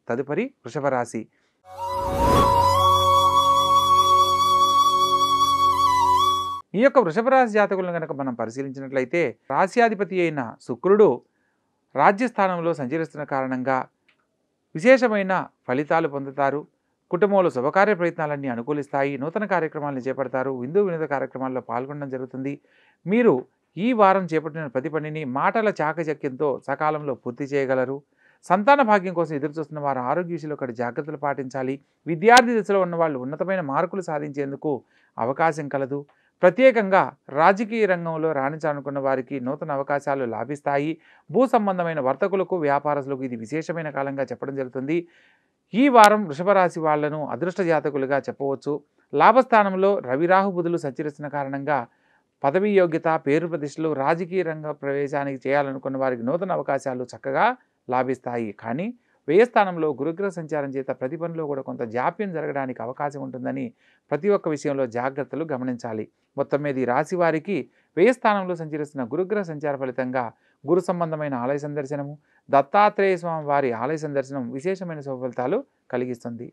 తదుపరి వృషభ రాశి. ఈ యొక్క వృషభ రాశి జాతకులను కనుక మనం పరిశీలించినట్లయితే రాశ్యాధిపతి అయిన శుక్రుడు రాజ్యస్థానంలో సంచరిస్తున్న కారణంగా విశేషమైన ఫలితాలు పొందుతారు. కుటుంబంలో శుభకార్య ప్రయత్నాలన్నీ అనుకూలిస్తాయి. నూతన కార్యక్రమాలను చేపడతారు. విందు వినోద కార్యక్రమాల్లో పాల్గొనడం జరుగుతుంది. మీరు ఈ వారం చేపట్టిన ప్రతి పనిని మాటల చాకచక్యంతో సకాలంలో పూర్తి చేయగలరు. సంతాన భాగ్యం కోసం ఎదురుచూస్తున్న వారు ఆరోగ్య విషయంలో ఒకటి జాగ్రత్తలు పాటించాలి. విద్యార్థి దశలో ఉన్న వాళ్ళు ఉన్నతమైన మార్కులు సాధించేందుకు అవకాశం కలదు. ప్రత్యేకంగా రాజకీయ రంగంలో రాణించాలనుకున్న వారికి నూతన అవకాశాలు లాభిస్తాయి. భూ సంబంధమైన వర్తకులకు వ్యాపారస్తులకు ఇది విశేషమైన కాలంగా చెప్పడం జరుగుతుంది. ఈ వారం వృషభ రాశి వాళ్లను అదృష్ట జాతకులుగా చెప్పవచ్చు. లాభస్థానంలో రవి రాహు బుధులు సంచరిస్తున్న కారణంగా పదవీ యోగ్యత, పేరు ప్రతిష్టలు, రాజకీయ రంగ ప్రవేశానికి చేయాలనుకున్న వారికి నూతన అవకాశాలు చక్కగా లాభిస్తాయి. కానీ వ్యయస్థానంలో గురుగ్రహ సంచారం చేత ప్రతి పనిలో కూడా కొంత జాప్యం జరగడానికి అవకాశం ఉంటుందని ప్రతి ఒక్క విషయంలో జాగ్రత్తలు గమనించాలి. మొత్తం మీద ఈ రాశి వారికి వ్యయస్థానంలో సంచరిస్తున్న గురుగ్రహ సంచార ఫలితంగా గురు సంబంధమైన ఆలయ సందర్శనము, దత్తాత్రేయ స్వామి వారి ఆలయ సందర్శనం విశేషమైన శుభ ఫలితాలు కలిగిస్తుంది.